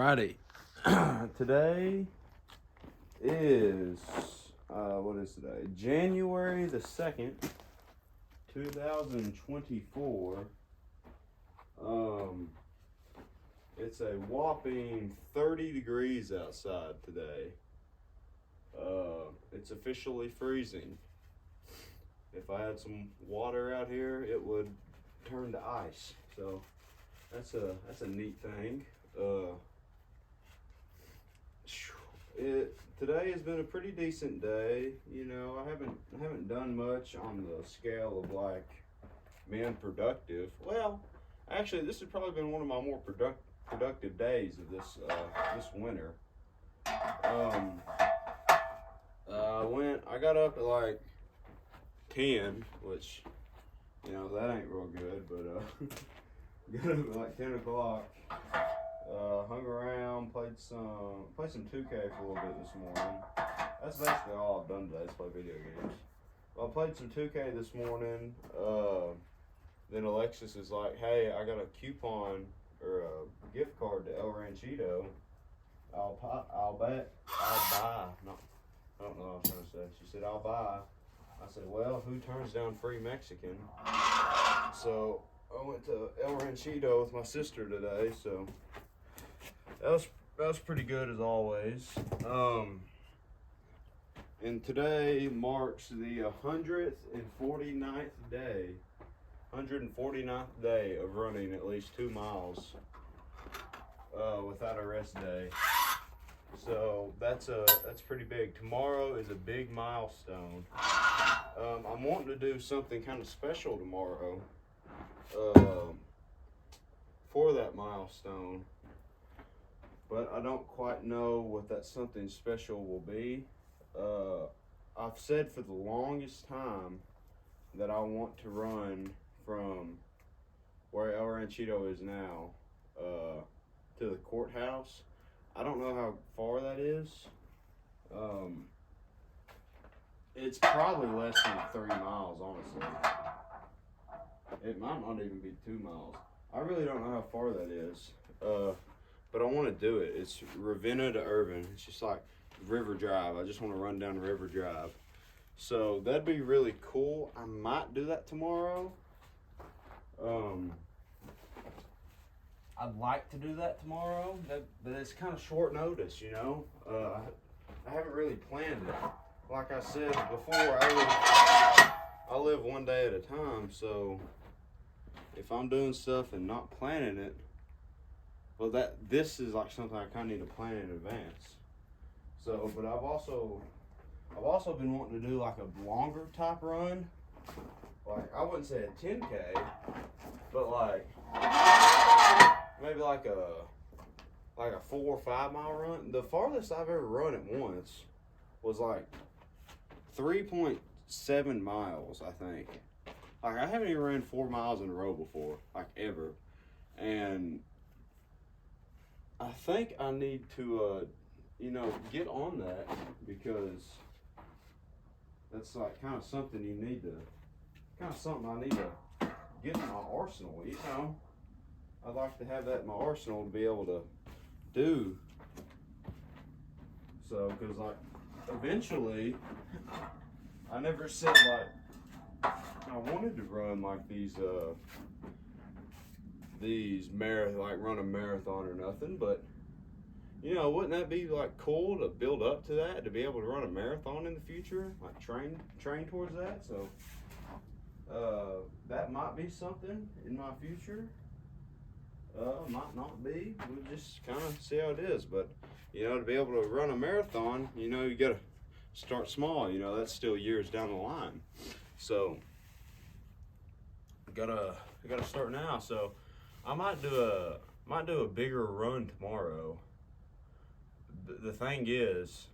Alrighty. Today is, what is today? January the 2nd, 2024. It's a whopping 30 degrees outside today. It's officially freezing. If I had some water out here, it would turn to ice. So that's a neat thing. Today has been a pretty decent day. You know, I haven't done much on the scale of like being productive. Well, actually, this has probably been one of my more productive days of this winter. I got up at like 10, which, you know, that ain't real good, but got up at like 10 o'clock. Hung around, played some 2K for a little bit this morning. That's basically all I've done today, is play video games. Well, I played some 2K this morning. Then Alexis is like, "Hey, I got a coupon or a gift card to El Ranchito. I'll buy." No, I don't know what I was trying to say. She said, "I'll buy." I said, "Well, who turns down free Mexican?" So I went to El Ranchito with my sister today. So that was pretty good as always. And today marks the 149th day. 149th day of running at least 2 miles without a rest day. So that's pretty big. Tomorrow is a big milestone. I'm wanting to do something kind of special tomorrow for that milestone, but I don't quite know what that something special will be. I've said for the longest time that I want to run from where El Ranchito is now to the courthouse. I don't know how far that is. It's probably less than 3 miles, honestly. It might not even be 2 miles. I really don't know how far that is. But I want to do it. It's Ravenna to Irvin. It's just like River Drive. I just want to run down River Drive. So that'd be really cool. I might do that tomorrow. I'd like to do that tomorrow, but it's kind of short notice, you know. I haven't really planned it. Like I said before, I live one day at a time. So if I'm doing stuff and not planning it, well, this is like something I kind of need to plan in advance. So, but I've also been wanting to do like a longer type run. Like, I wouldn't say a 10K, but like maybe like a 4 or 5 mile run. The farthest I've ever run at once was like 3.7 miles, I think. Like, I haven't even ran 4 miles in a row before, like ever. And I think I need to, get on that, because that's like kind of something I need to get in my arsenal, you know. I'd like to have that in my arsenal to be able to do. So, because like eventually, I never said like I wanted to run like run a marathon or nothing, but you know, wouldn't that be like cool to build up to that, to be able to run a marathon in the future, like train towards that? So that might be something in my future. Might not be. We'll just kind of see how it is. But you know, to be able to run a marathon, you know, you gotta start small. You know, that's still years down the line. So gotta start now. So I might do a bigger run tomorrow. The thing is,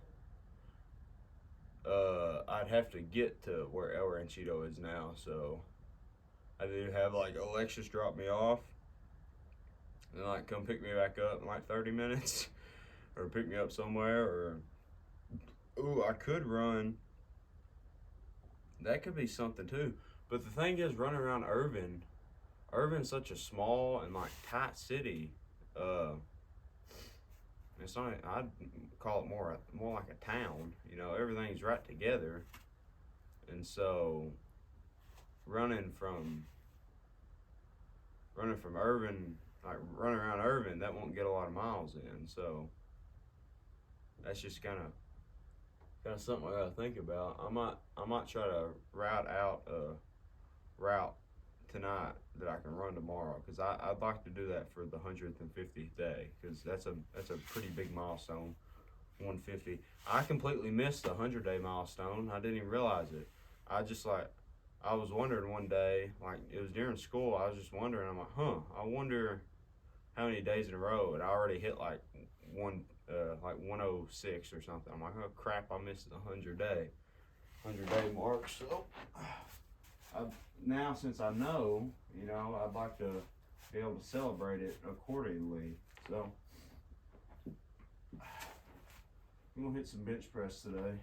I'd have to get to where El Ranchito is now. So I do have like Alexis drop me off and like come pick me back up in like 30 minutes, or pick me up somewhere, or I could run. That could be something too. But the thing is, running around Irvin's such a small and like tight city. it's not. I'd call it more like a town. You know, everything's right together, and so running from Irvin, like running around Irvin, that won't get a lot of miles in. So that's just kind of something I gotta think about. I might try to route tonight that I can run tomorrow because I'd like to do that for the 150th day because that's a pretty big milestone. 150. I completely missed the 100-day milestone. I didn't even realize it. I was wondering one day, like it was during school. I was just wondering. I'm like, I wonder how many days in a row, and I already hit like 106 or something. I'm like, oh crap, I missed the 100-day mark. So now since I know, I'd like to be able to celebrate it accordingly. So I'm gonna hit some bench press today.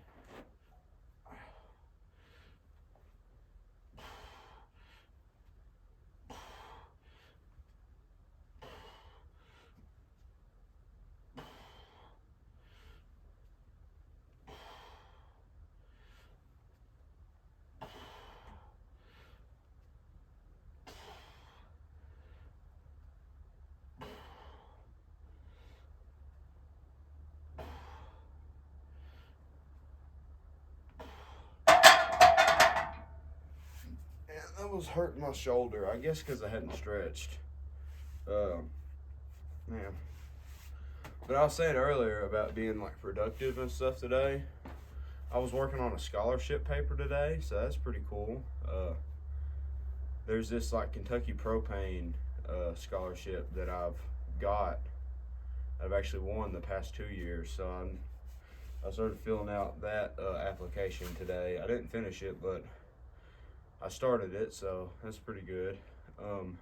That was hurting my shoulder, I guess because I hadn't stretched. Man. But I was saying earlier about being like productive and stuff today. I was working on a scholarship paper today, so that's pretty cool. There's this like Kentucky Propane scholarship that I've got. I've actually won the past 2 years, so I started filling out that application today. I didn't finish it, but I started it, so that's pretty good. On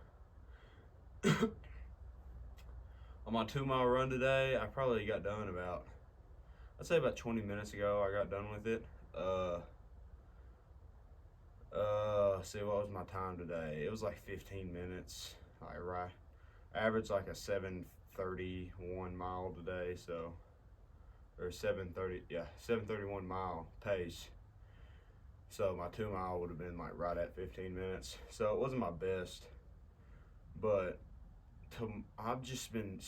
my 2 mile run today, I probably got done I'd say about 20 minutes ago. I got done with it. See, what was my time today? It was like 15 minutes. Right. I averaged like a 7:31 mile today, so or 7:31 mile pace. So my 2 mile would have been like right at 15 minutes. So it wasn't my best, but I've just been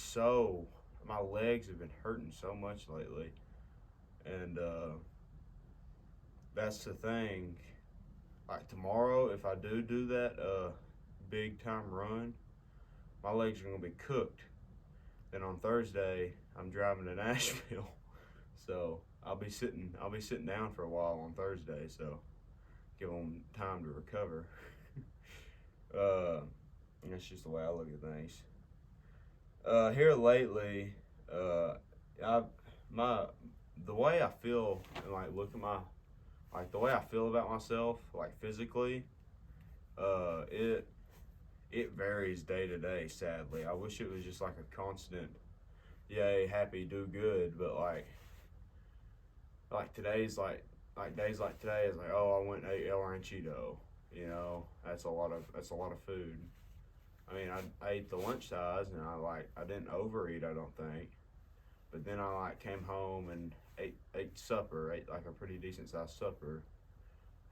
my legs have been hurting so much lately, and that's the thing. Like tomorrow, if I do that big time run, my legs are gonna be cooked. Then on Thursday, I'm driving to Nashville, so I'll be sitting down for a while on Thursday, so give them time to recover. That's just the way I look at things. Here lately, the way I feel and like look at the way I feel about myself, like physically, it varies day to day. Sadly, I wish it was just like a constant, yay, happy, do good. But like today's like days like today is like, oh, I went and ate El Ranchito. That's a lot of food. I mean, I ate the lunch size, and I didn't overeat, I don't think. But then I came home and ate supper, ate like a pretty decent sized supper.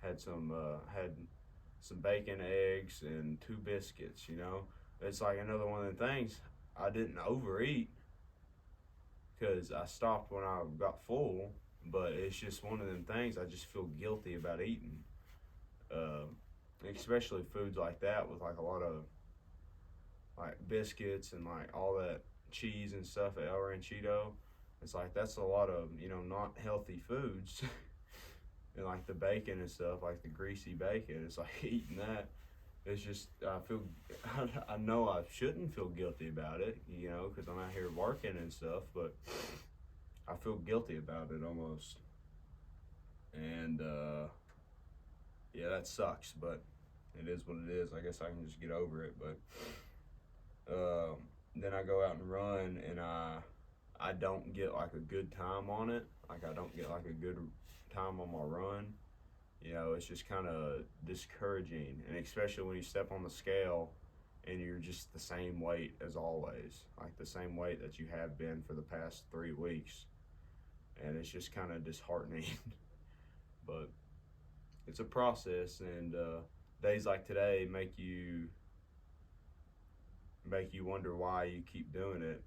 Had some bacon, eggs, and 2 biscuits. It's like another one of the things. I didn't overeat because I stopped when I got full, but it's just one of them things I just feel guilty about eating. Especially foods like that with like a lot of like biscuits and like all that cheese and stuff at El Ranchito. It's like that's a lot of not healthy foods. And like the bacon and stuff, like the greasy bacon, it's like eating that. It's just I know I shouldn't feel guilty about it, because I'm out here working and stuff, but I feel guilty about it almost. And yeah, that sucks, but it is what it is. I guess I can just get over it. But then I go out and run, and I don't get like a good time on it. Like I don't get like a good time on my run. It's just kind of discouraging, and especially when you step on the scale and you're just the same weight as always, like the same weight that you have been for the past 3 weeks, and it's just kind of disheartening. But it's a process, and days like today make you wonder why you keep doing it.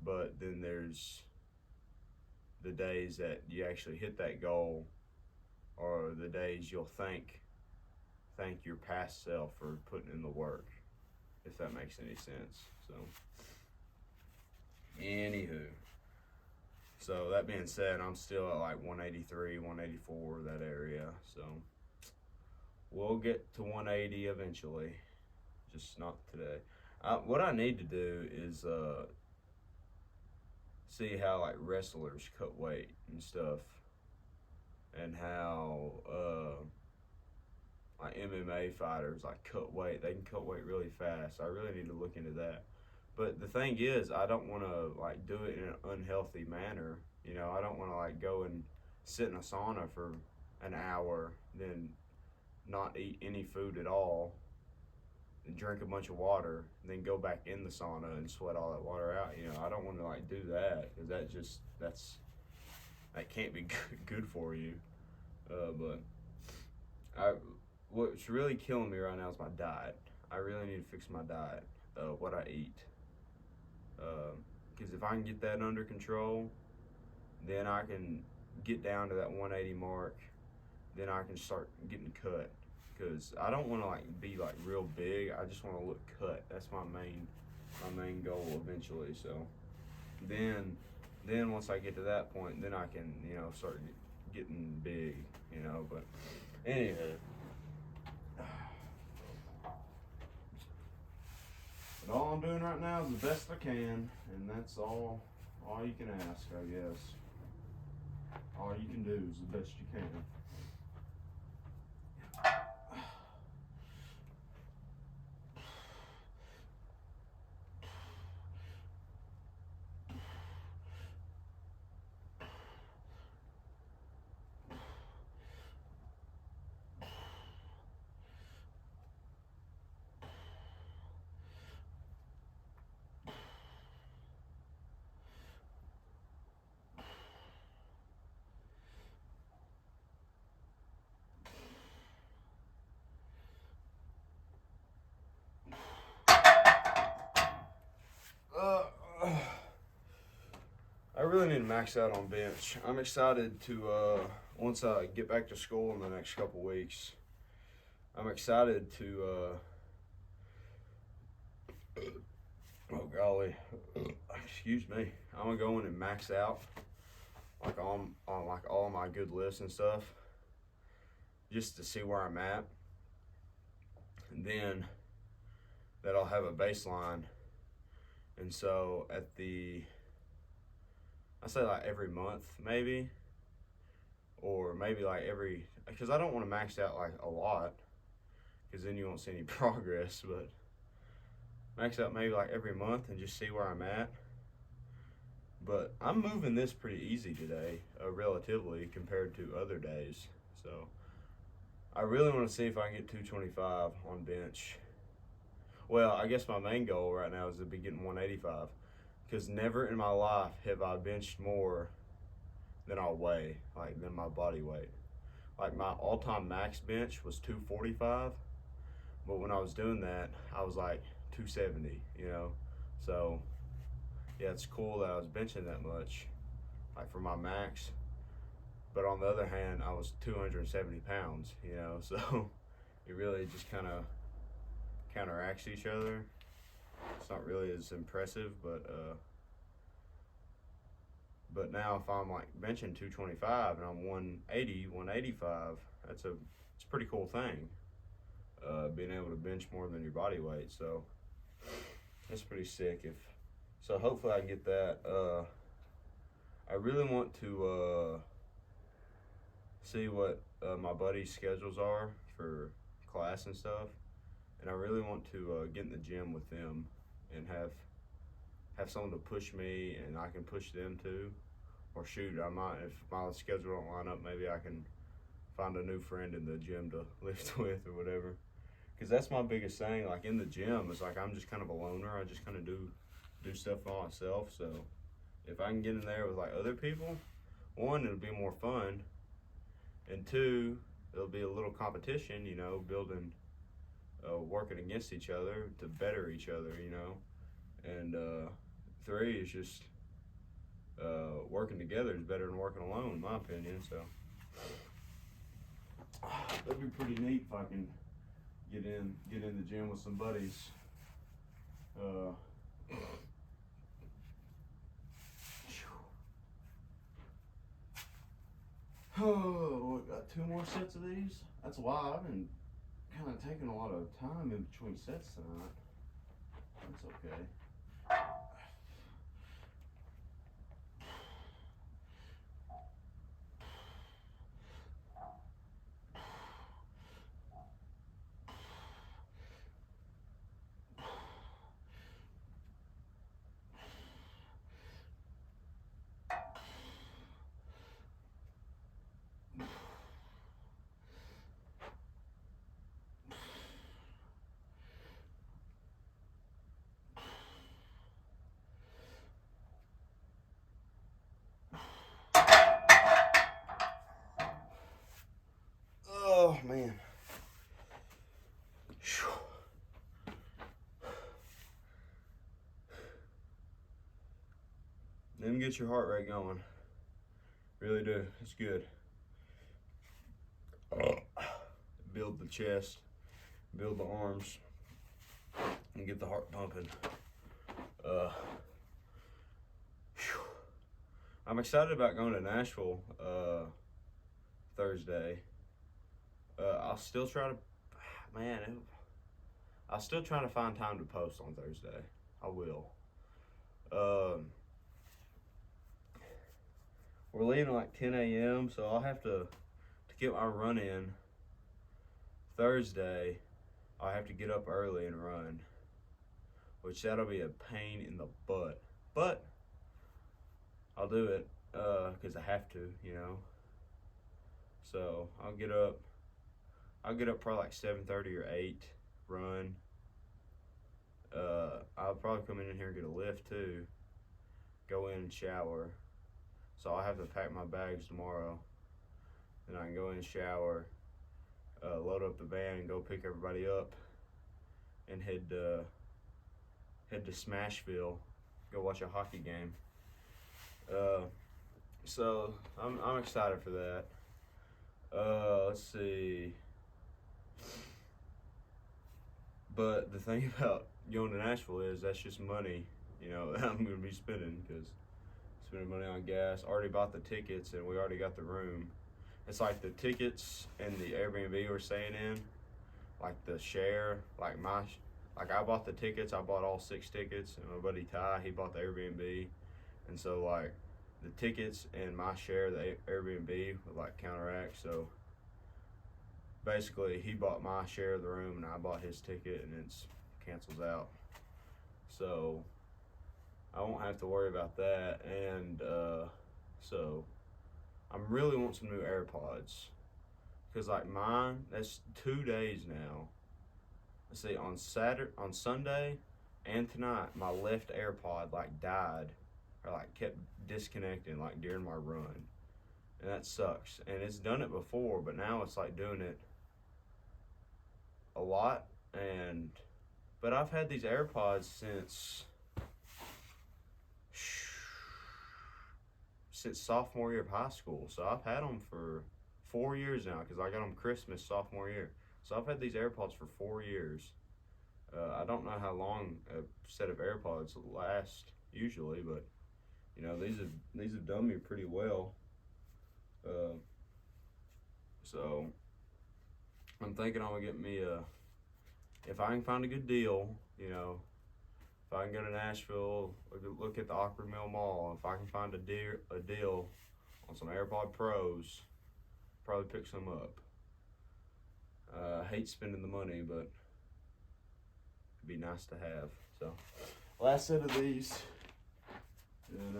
But then there's the days that you actually hit that goal, or the days you'll thank your past self for putting in the work, if that makes any sense. So, anywho, so that being said, I'm still at like 183, 184, that area. So we'll get to 180 eventually, just not today. What I need to do is see how like wrestlers cut weight and stuff, and how like MMA fighters like cut weight. They can cut weight really fast. I really need to look into that. But the thing is, I don't want to like do it in an unhealthy manner. You know, I don't want to like go and sit in a sauna for an hour, then not eat any food at all, and drink a bunch of water, and then go back in the sauna and sweat all that water out. You know, I don't want to like do that, because that can't be good for you. But what's really killing me right now is my diet. I really need to fix my diet, what I eat. Because if I can get that under control, then I can get down to that 180 mark. Then I can start getting cut. Because I don't want to like be like real big. I just want to look cut. That's my main goal eventually. So then once I get to that point, then I can start getting big. But anyway. But all I'm doing right now is the best I can, and that's all you can ask, I guess. All you can do is the best you can. I really need to max out on bench. I'm excited to, once I get back to school in the next couple weeks, I'm excited to, oh golly, excuse me. I'm gonna go in and max out like on like all my good lifts and stuff, just to see where I'm at, and then that I'll have a baseline. And so I say like every month maybe, or maybe like because I don't want to max out like a lot, because then you won't see any progress, but max out maybe like every month and just see where I'm at. But I'm moving this pretty easy today, relatively, compared to other days. So I really want to see if I can get 225 on bench. Well, I guess my main goal right now is to be getting 185, because never in my life have I benched more than I weigh, like than my body weight. Like my all-time max bench was 245, but when I was doing that, I was like 270, So yeah, it's cool that I was benching that much, like for my max. But on the other hand, I was 270 pounds, so it really just kind of counteracts each other. It's not really as impressive, but now if I'm like benching 225 and I'm 180, 185, it's a pretty cool thing. Being able to bench more than your body weight, so that's pretty sick. So hopefully I can get that. I really want to see what my buddies' schedules are for class and stuff, and I really want to get in the gym with them and have someone to push me, and I can push them too. Or shoot, I might, if my schedule don't line up, maybe I can find a new friend in the gym to lift with or whatever. Because that's my biggest thing. Like in the gym, it's like I'm just kind of a loner. I just kind of do stuff by myself. So if I can get in there with like other people, one, it'll be more fun, and two, it'll be a little competition. You know, building, working against each other to better each other. You know, and three is just working together is better than working alone, in my opinion. So that'd be pretty neat if I can get in the gym with some buddies. Oh, we got 2 more sets of these. That's why I've been kind of taking a lot of time in between sets tonight. That's okay. Oh man. Them get your heart rate going. Really do. It's good. Build the chest, build the arms, and get the heart pumping. I'm excited about going to Nashville Thursday. I'll still try to, I'll still try to find time to post on Thursday. I will. We're leaving like 10 a.m., so I'll have to get my run in Thursday. I'll have to get up early and run, which that'll be a pain in the butt. But I'll do it because I have to, you know. So I'll get up probably like 7:30 or 8, run. I'll probably come in here and get a lift too. Go in and shower. So I'll have to pack my bags tomorrow. Then I can go in and shower, load up the van and go pick everybody up and head to Smashville, go watch a hockey game. So I'm excited for that. Let's see. But the thing about going to Nashville is that's just money, you know, that I'm going to be spending because spending money on gas. Already bought the tickets and we already got the room. It's like the tickets and the Airbnb we're staying in, like the share, like I bought the tickets. I bought all 6 tickets, and my buddy Ty, he bought the Airbnb, and so like the tickets and my share of the Airbnb would like counteract. So basically, he bought my share of the room, and I bought his ticket, and it cancels out. So I won't have to worry about that, and so I'm really want some new AirPods, because like mine, that's 2 days now. Let's see, on Sunday and tonight, my left AirPod like died, or like kept disconnecting like during my run, and that sucks. And it's done it before, but now it's like doing it a lot. But I've had these AirPods since sophomore year of high school. So I've had them for 4 years now, because I got them Christmas sophomore year. So I've had these AirPods for 4 years. I don't know how long a set of AirPods last usually, but you know, these have done me pretty well. So I'm thinking I'm gonna get me if I can find a good deal, you know, if I can go to Nashville, look at the Awkward Mill Mall, if I can find a deal on some AirPod Pros, probably pick some up. I hate spending the money, but it'd be nice to have. So, last set of these, and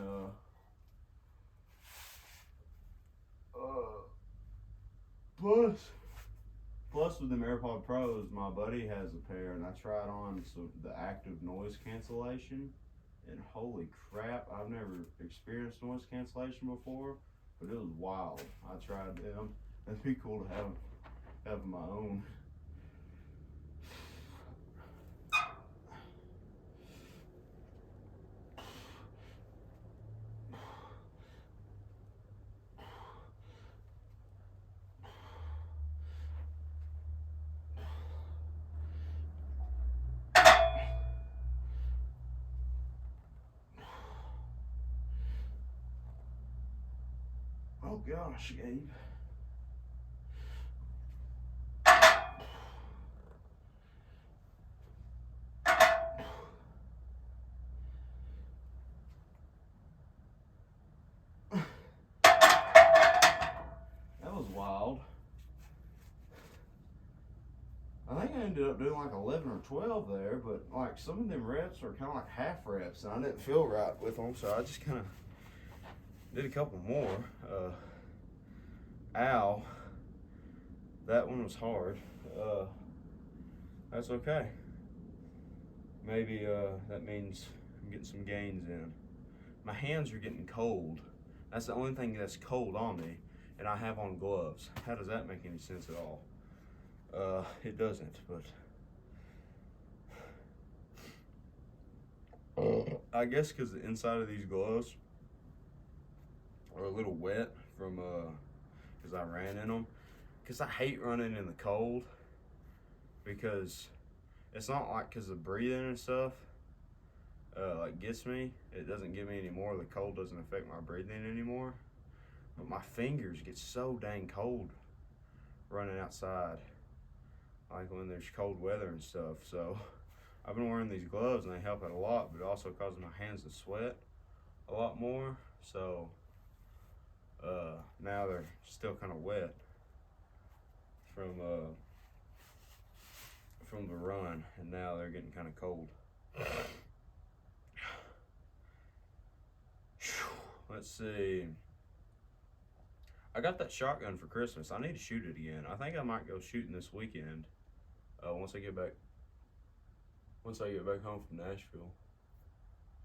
plus plus with them AirPod Pros, my buddy has a pair, and I tried on the active noise cancellation, and holy crap, I've never experienced noise cancellation before, but it was wild. I tried them. That'd be cool to have my own. Oh gosh, Gabe. That was wild. I think I ended up doing like 11 or 12 there, but like some of them reps are kind of like half reps, and I didn't feel right with them, so I just kind of did a couple more. Ow. That one was hard. That's okay. Maybe that means I'm getting some gains in. My hands are getting cold. That's the only thing that's cold on me, and I have on gloves. How does that make any sense at all? It doesn't, but I guess because the inside of these gloves are a little wet from because I ran in them. Because I hate running in the cold, because it's not like because the breathing and stuff like gets me. It doesn't get me anymore. The cold doesn't affect my breathing anymore. But my fingers get so dang cold running outside, like when there's cold weather and stuff. So I've been wearing these gloves, and they help out a lot, but it also causes my hands to sweat a lot more. So now they're still kind of wet from the run, and now they're getting kind of cold. Let's see. I got that shotgun for Christmas. I need to shoot it again. I think I might go shooting this weekend. Once I get back home from Nashville.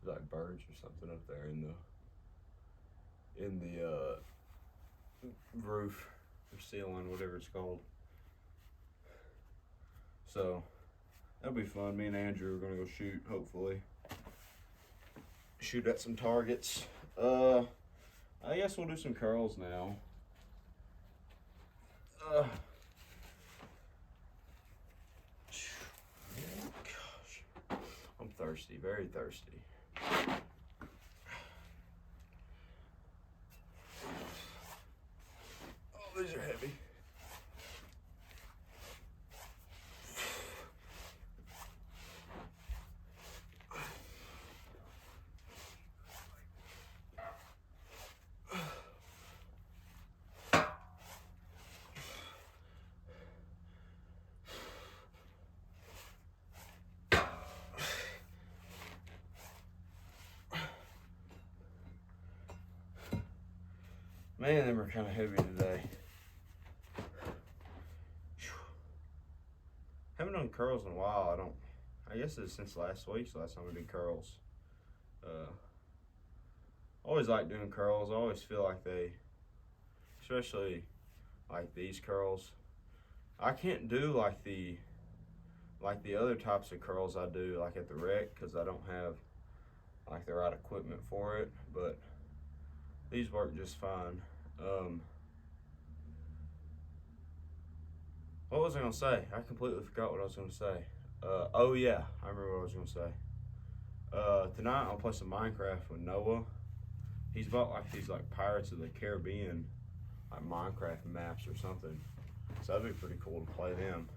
There's like birds or something up there in the roof or ceiling, whatever it's called. So that'll be fun. Me and Andrew are gonna go shoot, hopefully. Shoot at some targets. I guess we'll do some curls now. Gosh, I'm thirsty, very thirsty. Oh, these are heavy. Man, them are kind of heavy today. Haven't done curls in a while. I guess it's since last week's last time we did curls. Always like doing curls. I always feel like especially like these curls, I can't do like the other types of curls I do like at the rec, because I don't have like the right equipment for it, but these work just fine. What was I gonna say? I completely forgot what I was gonna say. Oh yeah, I remember what I was gonna say. Tonight I'll play some Minecraft with Noah. He's bought like these like Pirates of the Caribbean like Minecraft maps or something. So that'd be pretty cool to play them.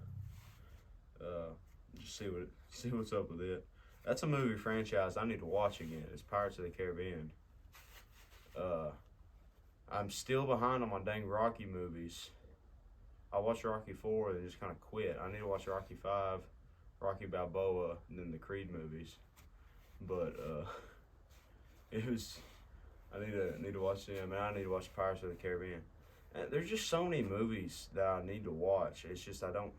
Just see what's up with it. That's a movie franchise I need to watch again. It's Pirates of the Caribbean. I'm still behind on my dang Rocky movies. I watched Rocky 4 and just kind of quit. I need to watch Rocky 5, Rocky Balboa, and then the Creed movies. But I need to watch them, and I need to watch Pirates of the Caribbean. And there's just so many movies that I need to watch. It's just I don't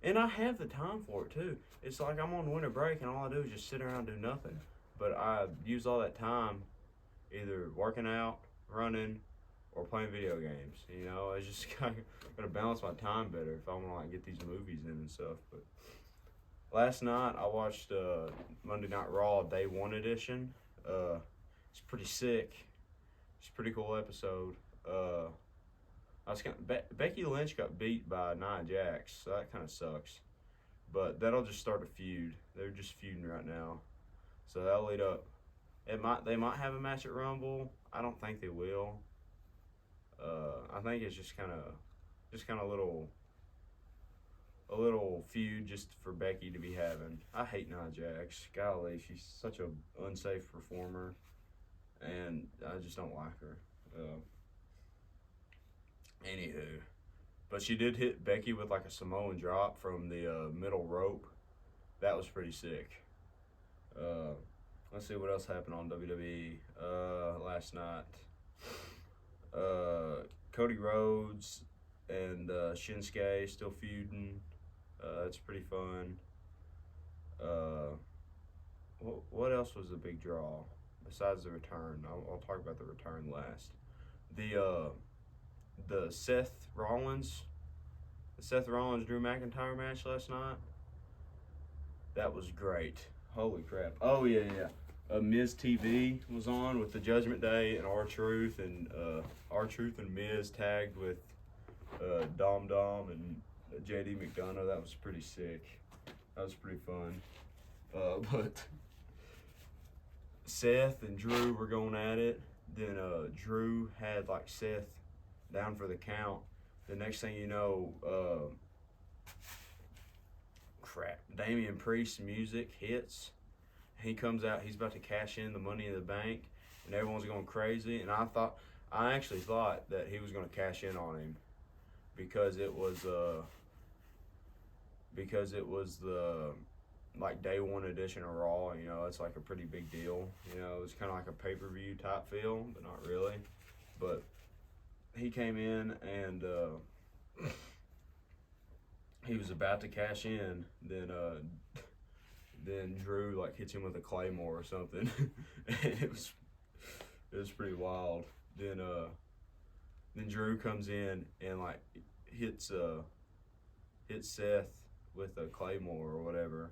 And I have the time for it too. It's like I'm on winter break and all I do is just sit around and do nothing. But I use all that time either working out, running, or playing video games. You know, I just gotta balance my time better if I want to like get these movies in and stuff. But last night I watched Monday Night Raw Day One edition. It's pretty sick. It's a pretty cool episode. I was Becky Lynch got beat by Nia Jax, so that kind of sucks. But that'll just start a feud. They're just feuding right now, so that'll lead up. They might have a match at Rumble. I don't think they will. I think it's just kind of a little feud just for Becky to be having. I hate Nia Jax. Golly, she's such a unsafe performer, and I just don't like her. Anywho, but she did hit Becky with like a Samoan drop from the middle rope. That was pretty sick. Let's see what else happened on WWE last night. Cody Rhodes and Shinsuke still feuding. That's pretty fun. What else was the big draw besides the return? I'll talk about the return last. The Seth Rollins Drew McIntyre match last night. That was great. Holy crap. Oh yeah. Miz TV was on with the Judgment Day and R-Truth and Miz tagged with Dom and JD McDonough. That was pretty sick. That was pretty fun. But Seth and Drew were going at it. Then Drew had like Seth down for the count. The next thing you know, Damian Priest's music hits. He comes out, he's about to cash in the Money in the Bank, and everyone's going crazy. And I actually thought that he was going to cash in on him because it was the like Day One edition of Raw. You know, it's like a pretty big deal. You know, it was kind of like a pay-per-view type feel, but not really. But he came in and he was about to cash in. Then Drew like hits him with a Claymore or something. it was pretty wild. Then Drew comes in and like hits Seth with a Claymore or whatever,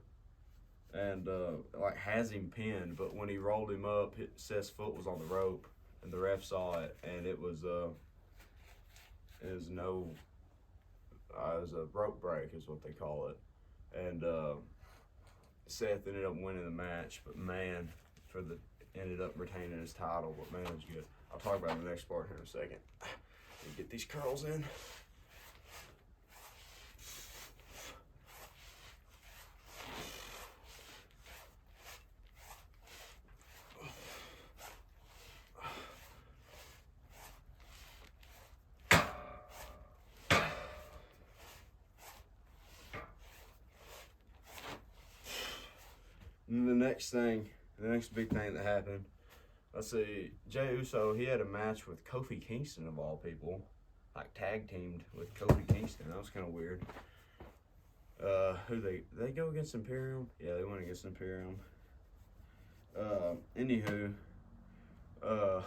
and like has him pinned. But when he rolled him up, Seth's foot was on the rope, and the ref saw it, and it was a rope break is what they call it, and Seth ended up winning the match. But man, ended up retaining his title. But man, it was good. I'll talk about the next part here in a second. Get these curls in. And the next big thing that happened, let's see, Jey Uso, he had a match with Kofi Kingston of all people, like tag teamed with Kofi Kingston. That was kind of weird. They go against Imperium? Yeah, they went against Imperium. Anywho, I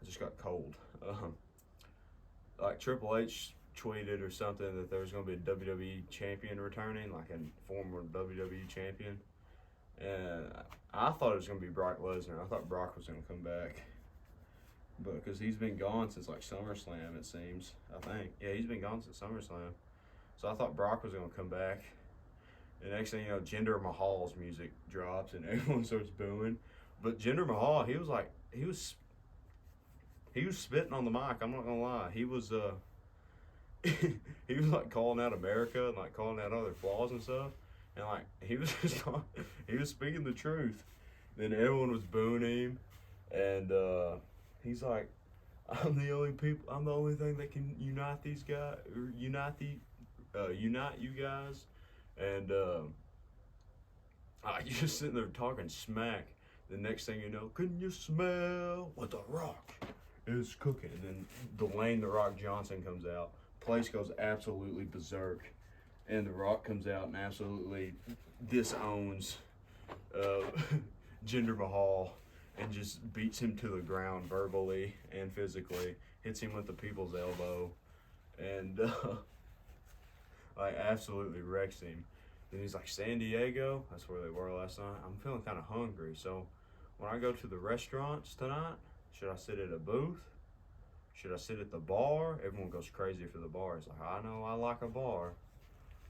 just got cold. Like Triple H tweeted or something that there was going to be a WWE champion returning, like a former WWE champion. And I thought it was going to be Brock Lesnar. I thought Brock was going to come back. But because he's been gone since like SummerSlam, it seems. I think. Yeah, he's been gone since SummerSlam. So I thought Brock was going to come back. The next thing you know, Jinder Mahal's music drops and everyone starts booing. But Jinder Mahal, he was spitting on the mic. I'm not gonna lie. He was he was like calling out America and like calling out other flaws and stuff. And like he was speaking the truth. Then everyone was booing him, and he's like, I'm the only thing that can unite these guys, or unite you guys. And you're just sitting there talking smack. The next thing you know, can you smell what the Rock is cooking? And then Dwayne The Rock Johnson comes out. place goes absolutely berserk, and The Rock comes out and absolutely disowns uh, Jinder Mahal and just beats him to the ground verbally and physically, hits him with the people's elbow, and like absolutely wrecks him. Then he's like, San Diego, that's where they were last night. I'm feeling kind of hungry, so when I go to the restaurants tonight, should I sit at a booth? Should I sit at the bar? Everyone goes crazy for the bar. It's like, I know I like a bar.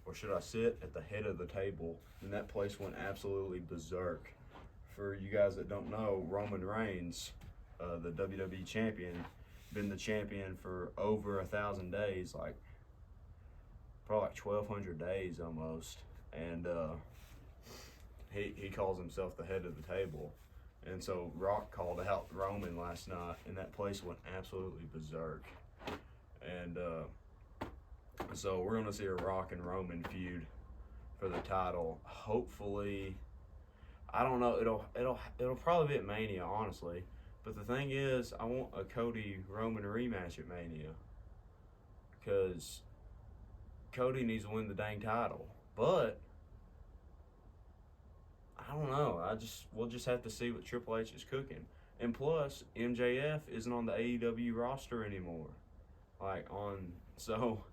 Or should I sit at the head of the table? And that place went absolutely berserk. For you guys that don't know, Roman Reigns, the WWE champion, been the champion for over 1,000 days, like probably like 1,200 days almost. And he calls himself the head of the table. And so Rock called out Roman last night, and that place went absolutely berserk. And so we're gonna see a Rock and Roman feud for the title. Hopefully, I don't know. It'll probably be at Mania, honestly. But the thing is, I want a Cody Roman rematch at Mania, because Cody needs to win the dang title. But I don't know. We'll just have to see what Triple H is cooking. And plus, MJF isn't on the AEW roster anymore. So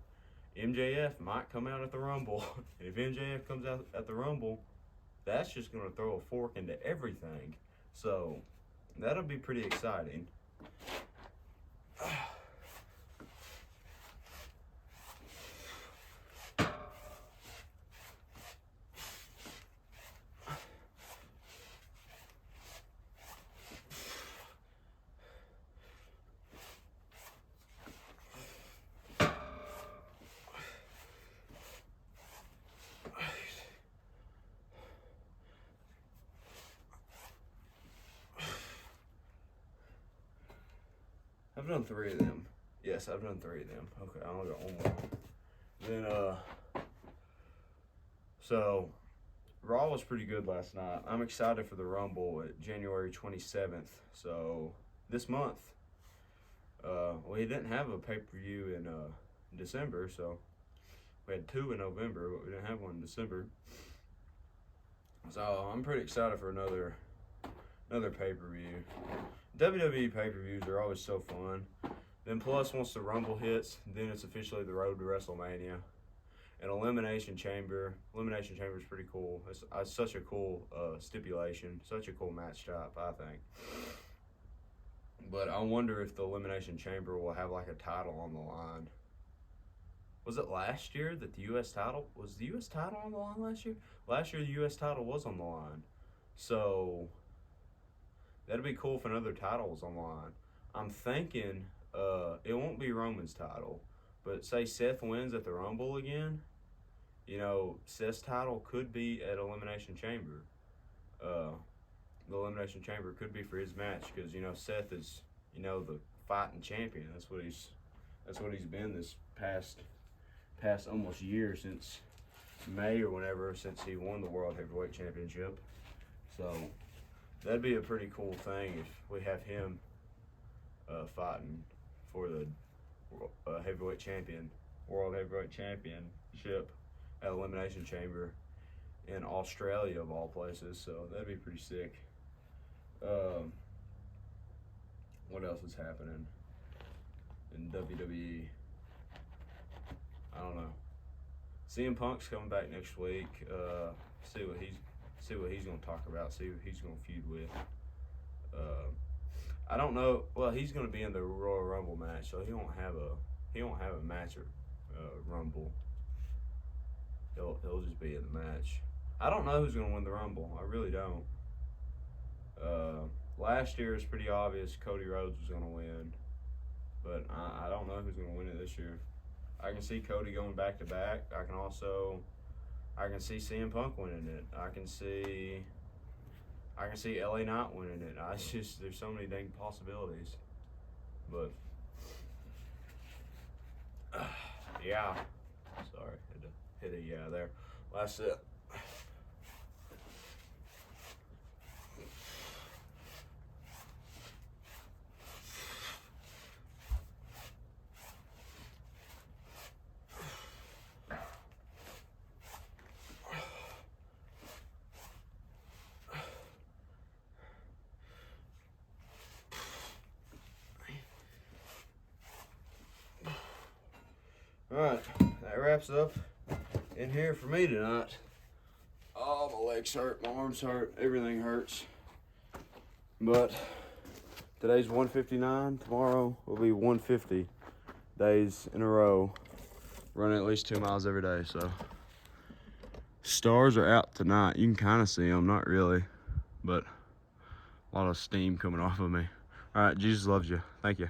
MJF might come out at the Rumble. And if MJF comes out at the Rumble, that's just gonna throw a fork into everything. So that'll be pretty exciting. I've done 3 of them. Yes, I've done 3 of them. Okay, I only got 1 more. Then, so Raw was pretty good last night. I'm excited for the Rumble at January 27th. So this month, we didn't have a pay-per-view in December, so we had 2 in November, but we didn't have one in December. So I'm pretty excited for another pay-per-view. WWE pay-per-views are always so fun. Then plus, once the Rumble hits, then it's officially the road to WrestleMania. And Elimination Chamber is pretty cool. It's such a cool stipulation, such a cool match type, I think. But I wonder if the Elimination Chamber will have like a title on the line. Was it last year that the U.S. title, was the U.S. title on the line last year? Last year the U.S. title was on the line. So that'd be cool if another title was on the line. I'm thinking it won't be Roman's title, but say Seth wins at the Rumble again, you know, Seth's title could be at Elimination Chamber. The Elimination Chamber could be for his match, because, you know, Seth is, you know, the fighting champion. That's what he's been this past almost year, since May or whenever, since he won the World Heavyweight Championship. So that'd be a pretty cool thing if we have him fighting for the World Heavyweight Championship at Elimination Chamber in Australia, of all places. So that'd be pretty sick. What else is happening in WWE? I don't know. CM Punk's coming back next week. See what he's gonna talk about. See who he's gonna feud with. I don't know. Well, he's gonna be in the Royal Rumble match, so he won't have a match at Rumble. He'll just be in the match. I don't know who's gonna win the Rumble. I really don't. Last year it's pretty obvious Cody Rhodes was gonna win, but I don't know who's gonna win it this year. I can see Cody going back to back. I can see CM Punk winning it. I can see LA Knight winning it. There's so many dang possibilities. But yeah. Sorry, had to hit a yeah there. That's it. that wraps up in here for me tonight. Oh, my legs hurt, my arms hurt, everything hurts. But today's 159, tomorrow will be 150 days in a row, running at least 2 miles every day. So stars are out tonight. You can kind of see them, not really, but a lot of steam coming off of me. All right, Jesus loves you. Thank you.